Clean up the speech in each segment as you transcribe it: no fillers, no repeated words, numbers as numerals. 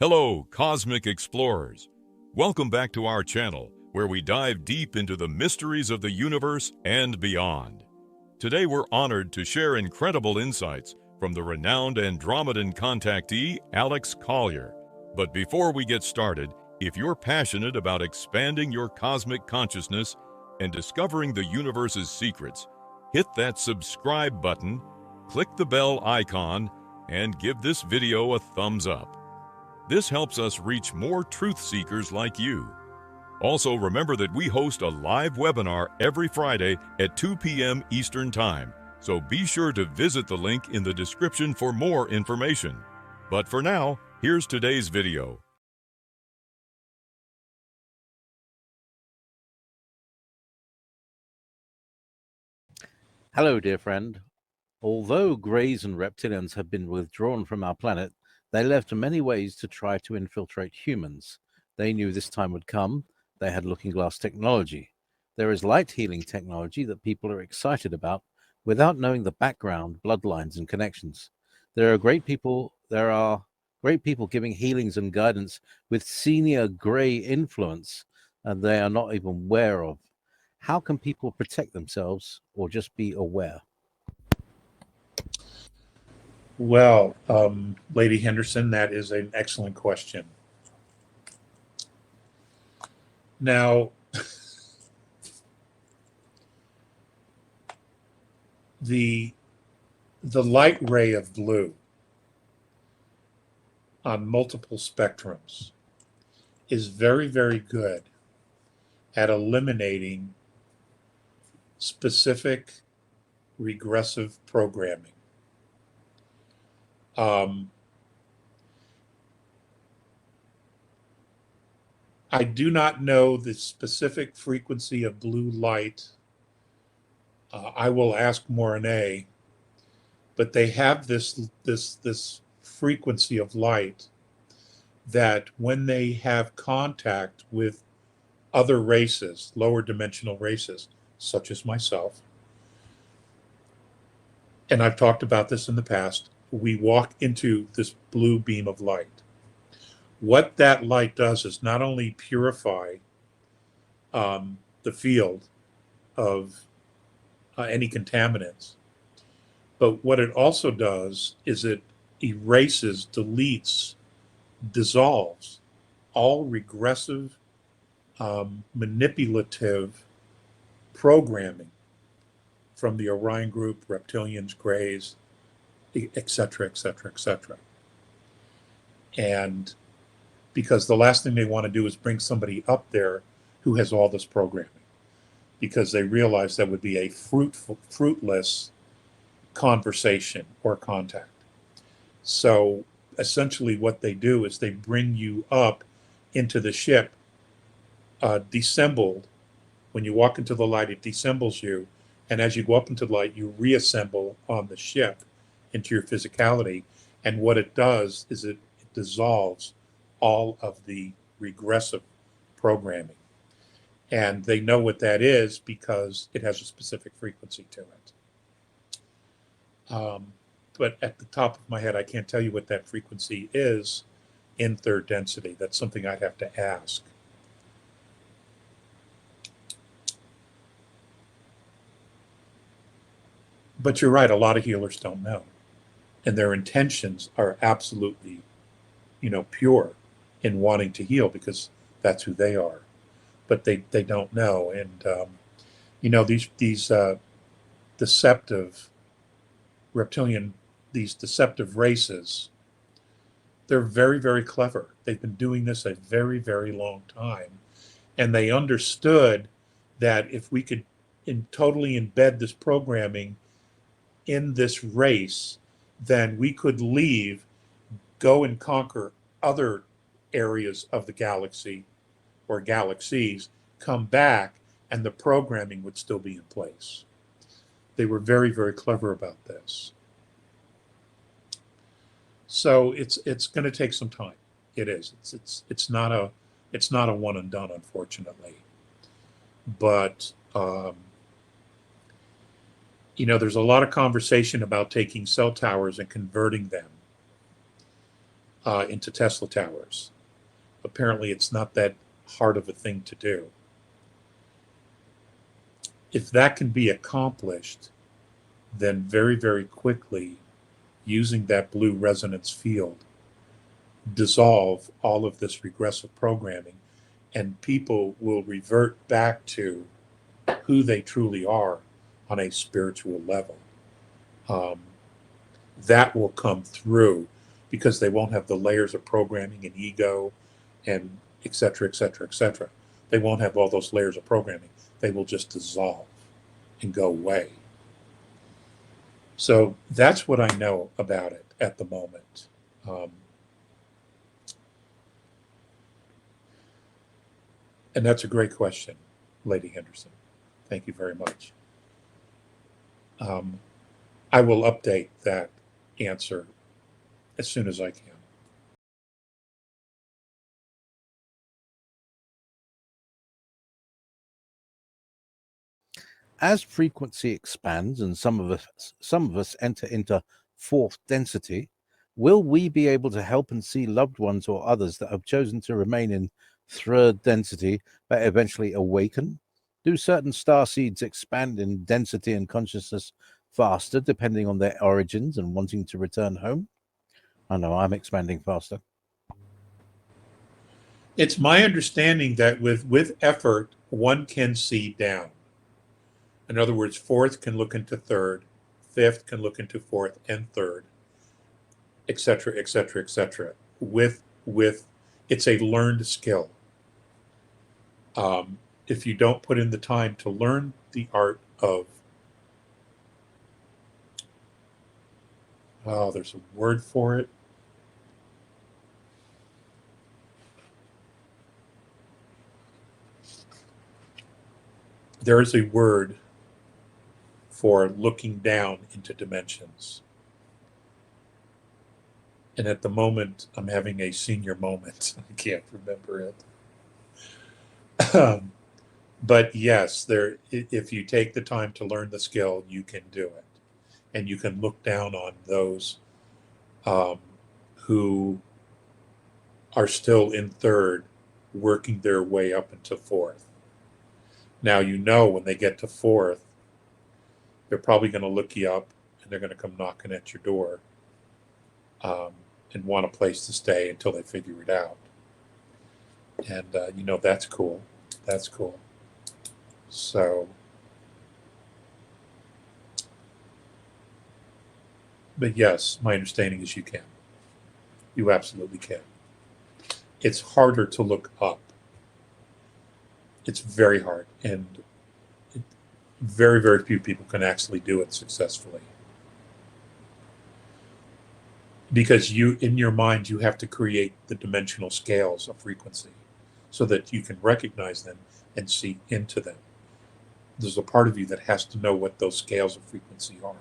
Hello, Cosmic Explorers. Welcome back to our channel, where we dive deep into the mysteries of the universe and beyond. Today, we're honored to share incredible insights from the renowned Andromedan contactee, Alex Collier. But before we get started, if you're passionate about expanding your cosmic consciousness and discovering the universe's secrets, hit that subscribe button, click the bell icon, and give this video a thumbs up. This helps us reach more truth seekers like you. Also, remember that we host a live webinar every Friday at 2 p.m. Eastern Time, so be sure to visit the link in the description for more information. But for now, here's today's video. Hello, dear friend. Although Greys and Reptilians have been withdrawn from our planet, they left many ways to try to infiltrate humans. They knew this time would come. They had looking glass technology. There is light healing technology that people are excited about without knowing the background, bloodlines, and connections. There are great people giving healings and guidance with senior Grey influence, and they are not even aware of. How can people protect themselves or just be aware? Well, Lady Henderson, that is an excellent question. Now, the light ray of blue on multiple spectrums is very, very good at eliminating specific regressive programming. I do not know the specific frequency of blue light. I will ask Mornay, but they have this frequency of light that when they have contact with other races, lower dimensional races, such as myself, and I've talked about this in the past, we walk into this blue beam of light. What that light does is not only purify the field of any contaminants, but what it also does is it erases, deletes, dissolves all regressive, manipulative programming from the Orion group, reptilians, grays, etc., etc., etc. And because the last thing they want to do is bring somebody up there who has all this programming, because they realize that would be a fruitless conversation or contact. So essentially what they do is they bring you up into the ship, dissembled. When you walk into the light, it dissembles you. And as you go up into the light, you reassemble on the ship into your physicality. And what it does is it dissolves all of the regressive programming. And they know what that is because it has a specific frequency to it. But at the top of my head, I can't tell you what that frequency is in third density. That's something I'd have to ask. But you're right, a lot of healers don't know. And their intentions are absolutely, pure in wanting to heal because that's who they are. But they don't know. And, these deceptive reptilian, these deceptive races, they're very, very clever. They've been doing this a very, very long time. And they understood that if we could totally embed this programming in this race, then we could leave, go and conquer other areas of the galaxy or galaxies, come back, and the programming would still be in place. They were very, very clever about this. So it's going to take some time. It is. It's not a one and done, unfortunately. But there's a lot of conversation about taking cell towers and converting them into Tesla towers. Apparently, it's not that hard of a thing to do. If that can be accomplished, then very, very quickly, using that blue resonance field, dissolve all of this regressive programming, and people will revert back to who they truly are on a spiritual level. That will come through because they won't have the layers of programming and ego and et cetera, et cetera, et cetera. They won't have all those layers of programming. They will just dissolve and go away. So that's what I know about it at the moment. And that's a great question, Lady Henderson. Thank you very much. I will update that answer as soon as I can. As frequency expands and some of us enter into fourth density, will we be able to help and see loved ones or others that have chosen to remain in third density but eventually awaken? Do certain star seeds expand in density and consciousness faster depending on their origins and wanting to return home? I know I'm expanding faster. It's my understanding that with effort, one can see down. In other words, fourth can look into third, fifth can look into fourth and third, et cetera, et cetera, et cetera. With it's a learned skill. If you don't put in the time to learn the art of, there's a word for it. There is a word for looking down into dimensions. And at the moment, I'm having a senior moment. I can't remember it. But yes, if you take the time to learn the skill, you can do it. And you can look down on those who are still in third, working their way up into fourth. Now, when they get to fourth, they're probably going to look you up and they're going to come knocking at your door and want a place to stay until they figure it out. And, that's cool. That's cool. So, but yes, my understanding is you can. You absolutely can. It's harder to look up. It's very hard. And very, very few people can actually do it successfully. Because in your mind, you have to create the dimensional scales of frequency so that you can recognize them and see into them. There's a part of you that has to know what those scales of frequency are.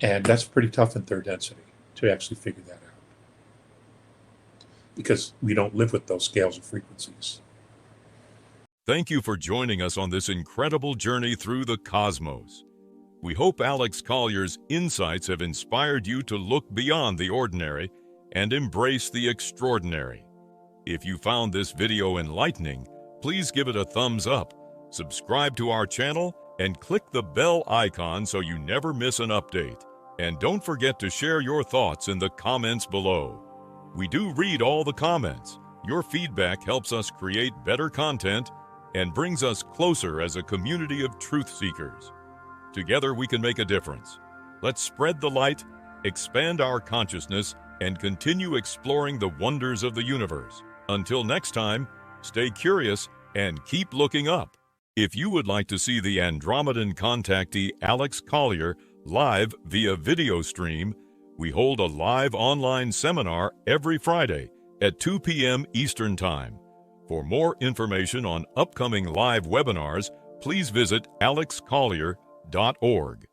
And that's pretty tough in third density to actually figure that out. Because we don't live with those scales of frequencies. Thank you for joining us on this incredible journey through the cosmos. We hope Alex Collier's insights have inspired you to look beyond the ordinary and embrace the extraordinary. If you found this video enlightening, please give it a thumbs up, subscribe to our channel, and click the bell icon so you never miss an update. And don't forget to share your thoughts in the comments below. We do read all the comments. Your feedback helps us create better content and brings us closer as a community of truth seekers. Together we can make a difference. Let's spread the light, expand our consciousness, and continue exploring the wonders of the universe. Until next time, stay curious and keep looking up. If you would like to see the Andromedan contactee Alex Collier live via video stream, we hold a live online seminar every Friday at 2 p.m. Eastern Time. For more information on upcoming live webinars, please visit alexcollier.org.